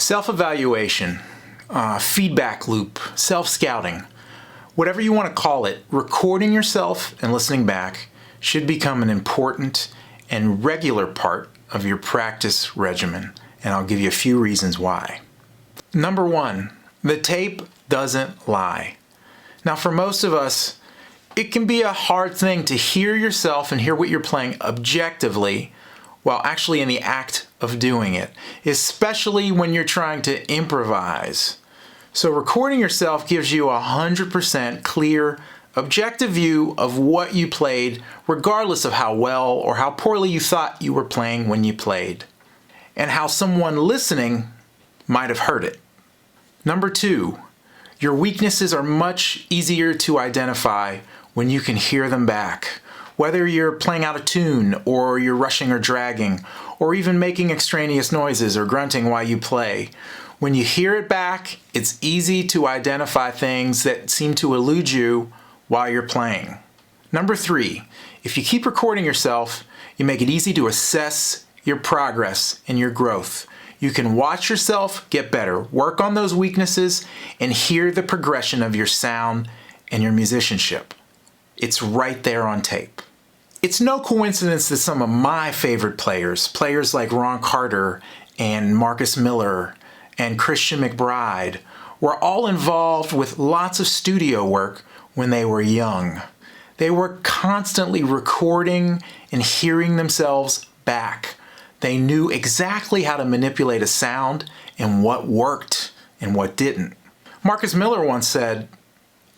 Self-evaluation, feedback loop, self-scouting, whatever you want to call it, recording yourself and listening back should become an important and regular part of your practice regimen, and I'll give you a few reasons why. Number one, the tape doesn't lie. Now, for most of us, it can be a hard thing to hear yourself and hear what you're playing objectively while actually in the act of doing it, especially when you're trying to improvise. So recording yourself gives you a 100% clear, objective view of what you played, regardless of how well or how poorly you thought you were playing when you played, and how someone listening might have heard it. Number two, your weaknesses are much easier to identify when you can hear them back. Whether you're playing out of tune, or you're rushing or dragging, or even making extraneous noises or grunting while you play, when you hear it back, it's easy to identify things that seem to elude you while you're playing. Number three, if you keep recording yourself, you make it easy to assess your progress and your growth. You can watch yourself get better, work on those weaknesses, and hear the progression of your sound and your musicianship. It's right there on tape. It's no coincidence that some of my favorite players like Ron Carter and Marcus Miller and Christian McBride, were all involved with lots of studio work when they were young. They were constantly recording and hearing themselves back. They knew exactly how to manipulate a sound and what worked and what didn't. Marcus Miller once said,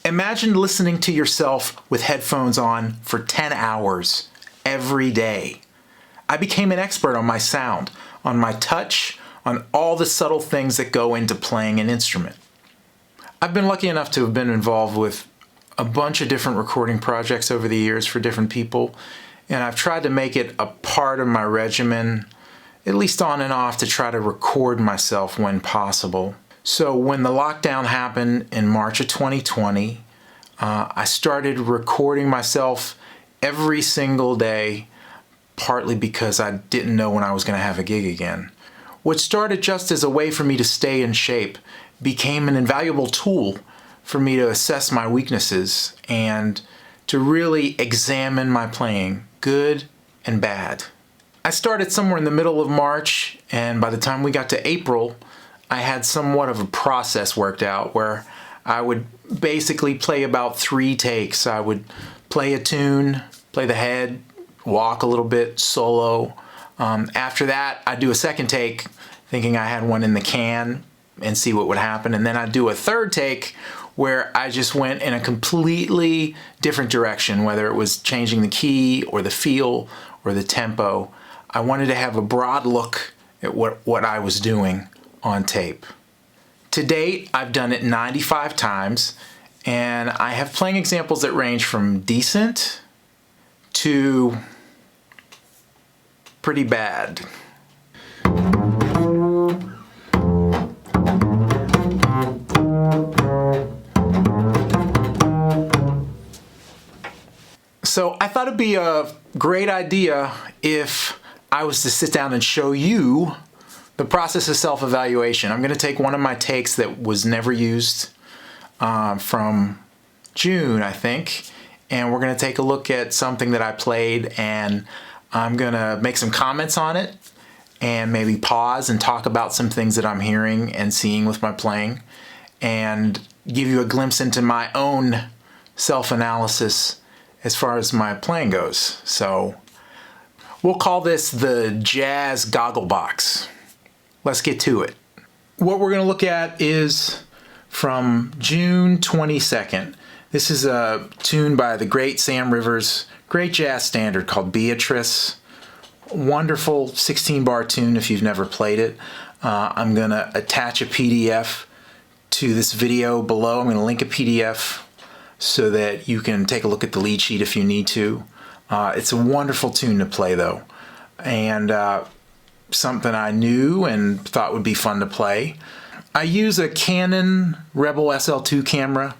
"Imagine listening to yourself with headphones on for 10 hours every day. I became an expert on my sound, on my touch, on all the subtle things that go into playing an instrument." I've been lucky enough to have been involved with a bunch of different recording projects over the years for different people, and I've tried to make it a part of my regimen, at least on and off, to try to record myself when possible. So when the lockdown happened in March of 2020, I started recording myself every single day, partly because I didn't know when I was going to have a gig again. What started just as a way for me to stay in shape became an invaluable tool for me to assess my weaknesses and to really examine my playing, good and bad. I started somewhere in the middle of March, and by the time we got to April, I had somewhat of a process worked out where I would basically play about 3 takes. I would play a tune, play the head, walk a little bit, solo. After that, I'd do a second take, thinking I had one in the can, and see what would happen. And then I'd do a third take where I just went in a completely different direction, whether it was changing the key or the feel or the tempo. I wanted to have a broad look at what I was doing on tape. To date, I've done it 95 times, and I have playing examples that range from decent to pretty bad. So I thought it'd be a great idea if I was to sit down and show you the process of self-evaluation. I'm going to take one of my takes that was never used from June, I think, and we're going to take a look at something that I played, and I'm going to make some comments on it and maybe pause and talk about some things that I'm hearing and seeing with my playing, and give you a glimpse into my own self-analysis as far as my playing goes. So we'll call this the Jazz Gogglebox. Let's get to it. What we're going to look at is from June 22nd. This is a tune by the great Sam Rivers, great jazz standard called Beatrice. Wonderful 16-bar tune if you've never played it. I'm going to attach a PDF to this video below. I'm going to link a PDF so that you can take a look at the lead sheet if you need to. It's a wonderful tune to play though, and something I knew and thought would be fun to play. I use a Canon Rebel SL2 camera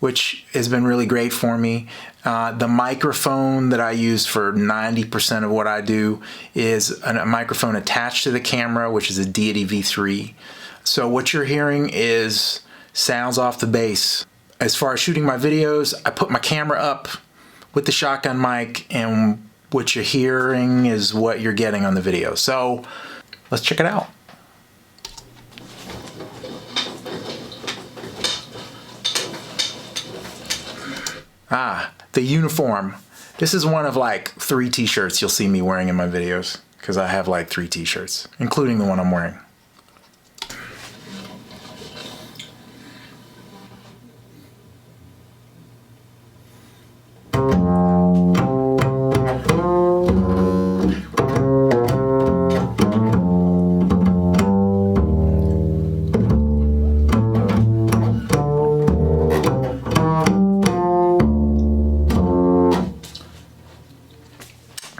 which has been really great for me. The microphone that I use for 90% of what I do is a microphone attached to the camera, which is a Deity V3. So what you're hearing is sounds off the bass. As far as shooting my videos, I put my camera up with the shotgun mic, and what you're hearing is what you're getting on the video. So let's check it out. The uniform. This is one of like 3 t-shirts you'll see me wearing in my videos, because I have like 3 t-shirts, including the one I'm wearing.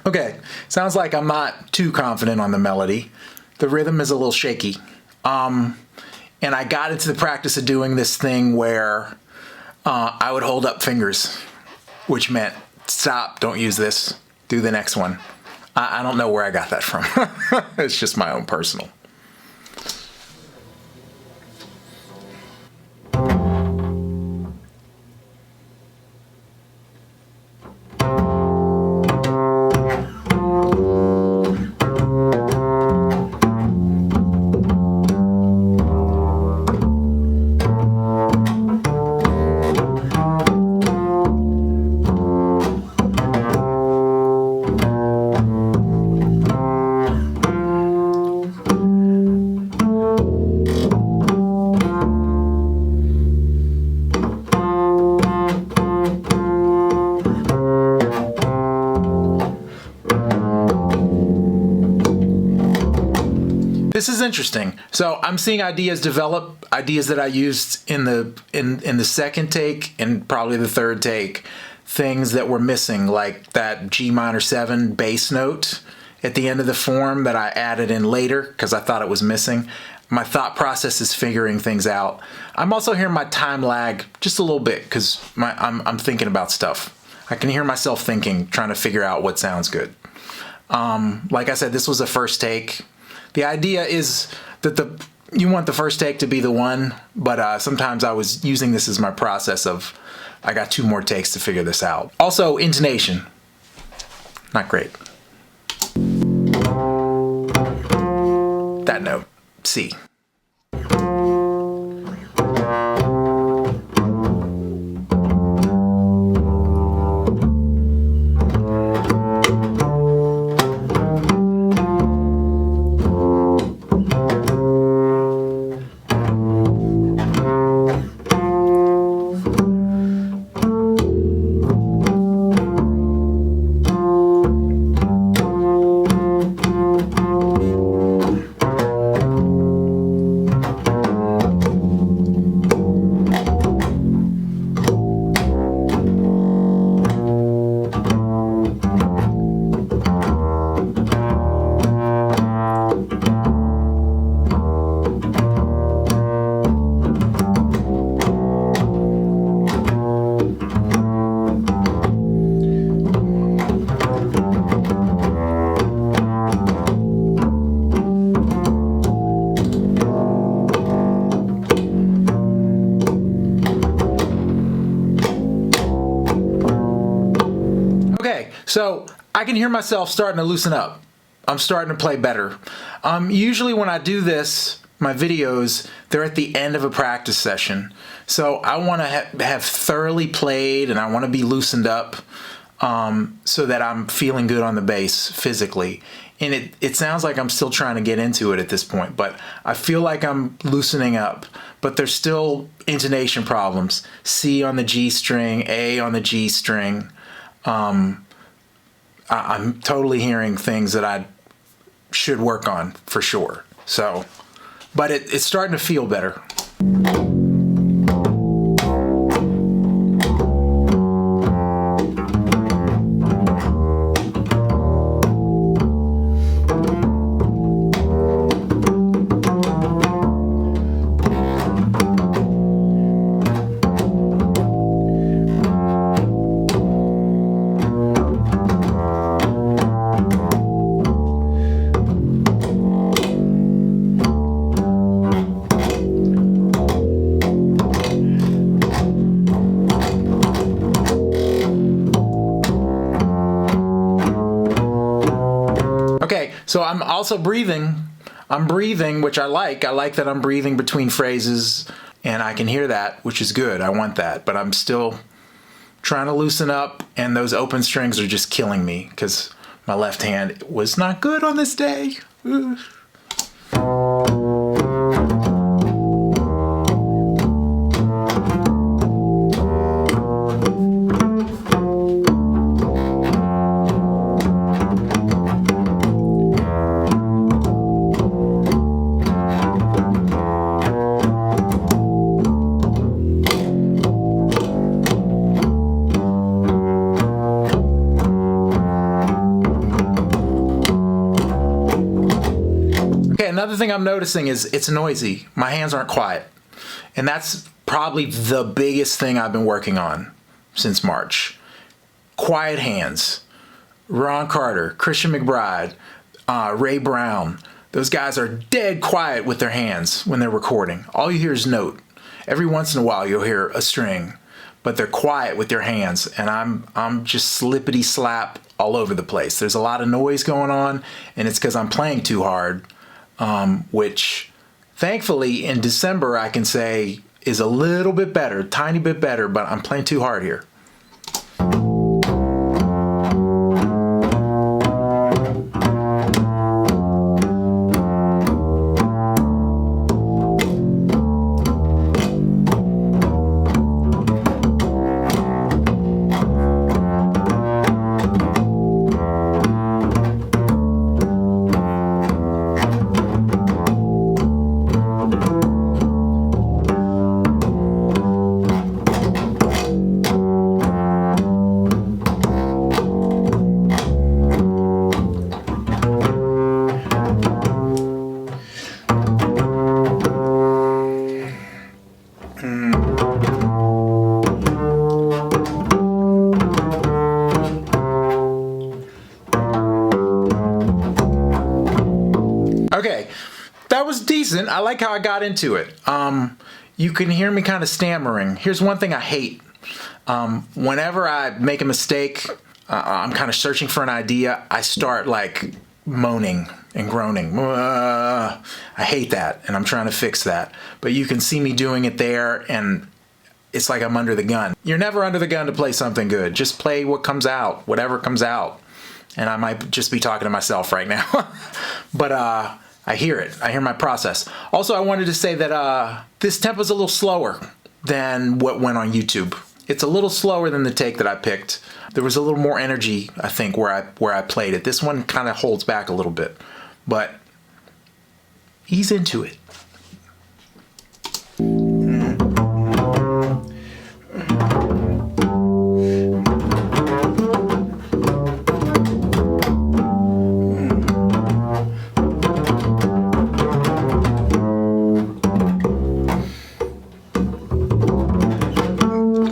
Okay, sounds like I'm not too confident on the melody. The rhythm is a little shaky. And I got into the practice of doing this thing where I would hold up fingers, which meant stop, don't use this, do the next one. I don't know where I got that from. It's just my own personal. This is interesting. So I'm seeing ideas develop, ideas that I used in the second take and probably the third take, things that were missing, like that G minor 7 bass note at the end of the form that I added in later because I thought it was missing. My thought process is figuring things out. I'm also hearing my time lag just a little bit because I'm thinking about stuff. I can hear myself thinking, trying to figure out what sounds good. Like I said, this was a first take. The idea is that you want the first take to be the one, but sometimes I was using this as my process of I got 2 more takes to figure this out. Also, intonation, not great. That note, C. So I can hear myself starting to loosen up. I'm starting to play better. Usually when I do this, my videos, they're at the end of a practice session. So I want to have thoroughly played and I want to be loosened up so that I'm feeling good on the bass physically. And it sounds like I'm still trying to get into it at this point, but I feel like I'm loosening up. But there's still intonation problems. C on the G string, A on the G string. I'm totally hearing things that I should work on for sure. So, but it's starting to feel better. So I'm also breathing. I'm breathing, which I like. I like that I'm breathing between phrases, and I can hear that, which is good. I want that. But I'm still trying to loosen up, and those open strings are just killing me because my left hand was not good on this day. Ugh. Another thing I'm noticing is it's noisy. My hands aren't quiet. And that's probably the biggest thing I've been working on since March. Quiet hands. Ron Carter, Christian McBride, Ray Brown. Those guys are dead quiet with their hands when they're recording. All you hear is note. Every once in a while you'll hear a string, but they're quiet with their hands, and I'm just slippity slap all over the place. There's a lot of noise going on, and it's because I'm playing too hard. Which thankfully in December I can say is a little bit better, tiny bit better, but I'm playing too hard here. Okay, that was decent. I like how I got into it. You can hear me kind of stammering. Here's one thing I hate. Whenever I make a mistake, I'm kind of searching for an idea, I start like moaning and groaning. I hate that, and I'm trying to fix that. But you can see me doing it there, and it's like I'm under the gun. You're never under the gun to play something good. Just play what comes out, whatever comes out. And I might just be talking to myself right now. But I hear it. I hear my process. Also, I wanted to say that this tempo's a little slower than what went on YouTube. It's a little slower than the take that I picked. There was a little more energy, I think, where I played it. This one kind of holds back a little bit. But ease into it.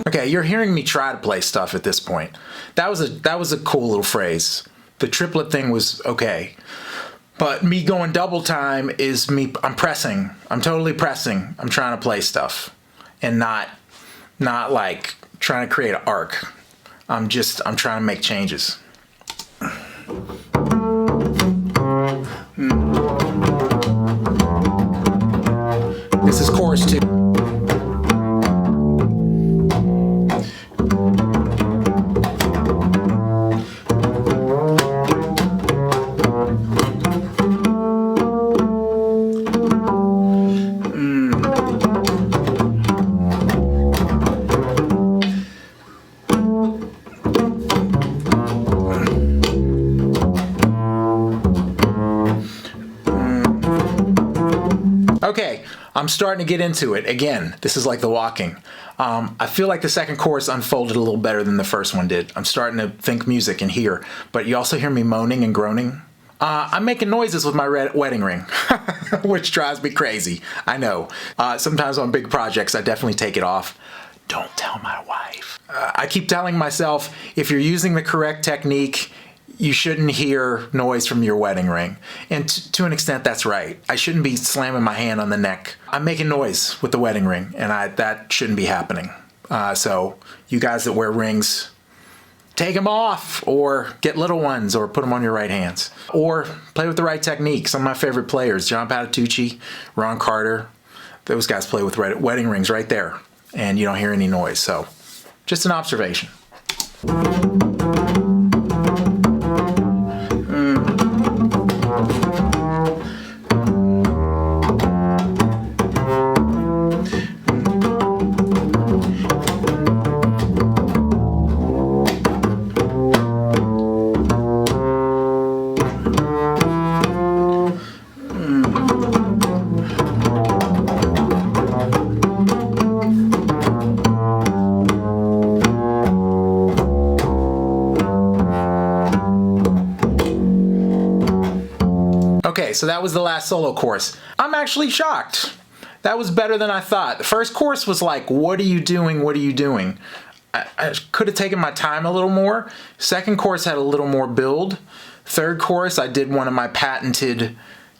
Okay, you're hearing me try to play stuff at this point. That was a cool little phrase. The triplet thing was okay. But me going double time is me, I'm pressing. I'm totally pressing. I'm trying to play stuff and not like trying to create an arc. I'm trying to make changes. This is chorus 2. Okay, I'm starting to get into it. Again, this is like the walking. I feel like the second chorus unfolded a little better than the first one did. I'm starting to think music and hear, but you also hear me moaning and groaning. I'm making noises with my wedding ring, which drives me crazy. I know. Sometimes on big projects, I definitely take it off. Don't tell my wife. I keep telling myself, if you're using the correct technique, you shouldn't hear noise from your wedding ring. And to an extent, that's right. I shouldn't be slamming my hand on the neck. I'm making noise with the wedding ring, and that shouldn't be happening. So you guys that wear rings, take them off, or get little ones, or put them on your right hands. Or play with the right technique. Some of my favorite players, John Patitucci, Ron Carter, those guys play with wedding rings right there, and you don't hear any noise. So just an observation. Okay, so that was the last solo course. I'm actually shocked. That was better than I thought. The first course was like, what are you doing? What are you doing? I could have taken my time a little more. Second course had a little more build. Third course, I did one of my patented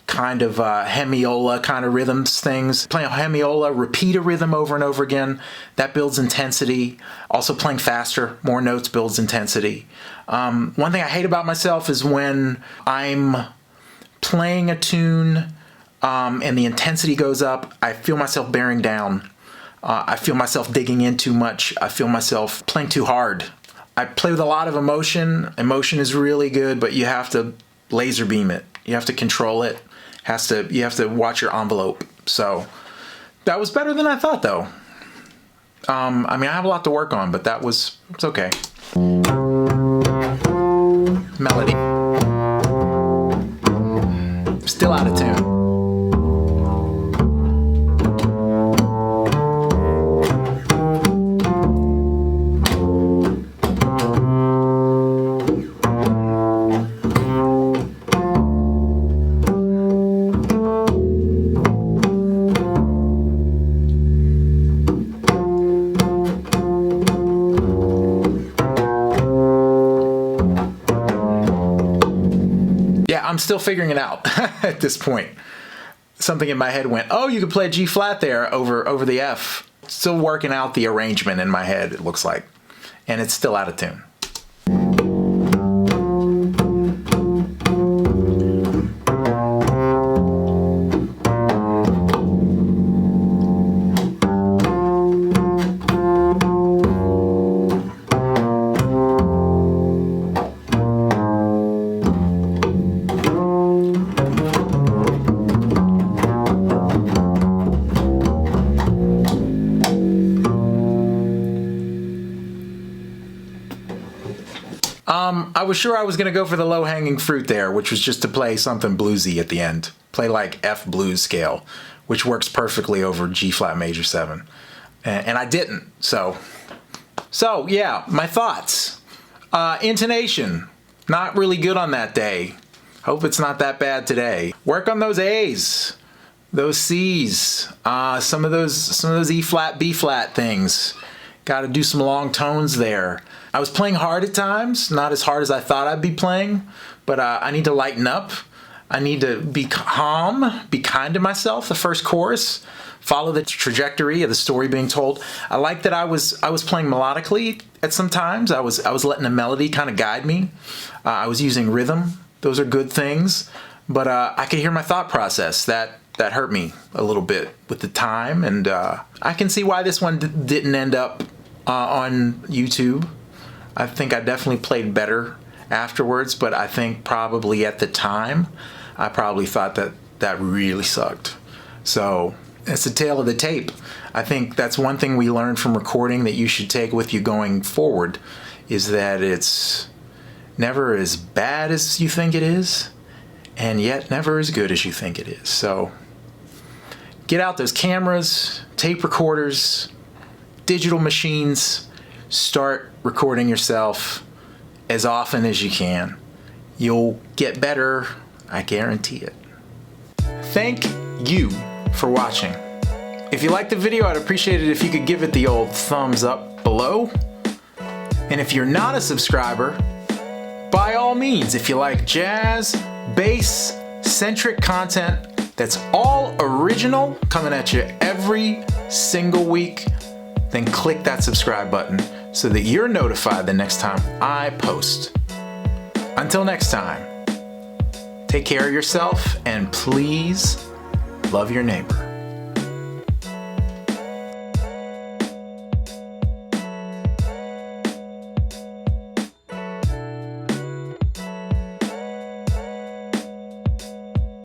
kind of hemiola kind of rhythms things. Playing a hemiola, repeat a rhythm over and over again. That builds intensity. Also playing faster, more notes builds intensity. One thing I hate about myself is when I'm playing a tune and the intensity goes up, I feel myself bearing down. I feel myself digging in too much. I feel myself playing too hard. I play with a lot of emotion. Emotion is really good, but you have to laser beam it. You have to control it. You have to watch your envelope. So that was better than I thought, though. I mean, I have a lot to work on, but it's okay. Melody. Still out of tune. I'm still figuring it out at this point. Something in my head went, oh, you could play a G flat there over the F. Still working out the arrangement in my head, it looks like. And it's still out of tune. I was sure I was going to go for the low-hanging fruit there, which was just to play something bluesy at the end. Play like F blues scale, which works perfectly over G flat major 7. And I didn't. So yeah, my thoughts. Intonation, not really good on that day. Hope it's not that bad today. Work on those A's, those C's, some of those E flat, B flat things. Got to do some long tones there. I was playing hard at times, not as hard as I thought I'd be playing, but I need to lighten up. I need to be calm, be kind to myself the first chorus, follow the trajectory of the story being told. I like that I was playing melodically at some times. I was letting the melody kind of guide me. I was using rhythm. Those are good things, but I could hear my thought process. That hurt me a little bit with the time, and I can see why this one didn't end up on YouTube. I think I definitely played better afterwards, but I think probably at the time, I probably thought that really sucked. So it's the tale of the tape. I think that's one thing we learned from recording that you should take with you going forward, is that it's never as bad as you think it is, and yet never as good as you think it is. So get out those cameras, tape recorders, digital machines, start recording yourself as often as you can. You'll get better, I guarantee it. Thank you for watching. If you liked the video, I'd appreciate it if you could give it the old thumbs up below. And if you're not a subscriber, by all means, if you like jazz, bass, centric content that's all original, coming at you every single week, then click that subscribe button so that you're notified the next time I post. Until next time, take care of yourself and please love your neighbor.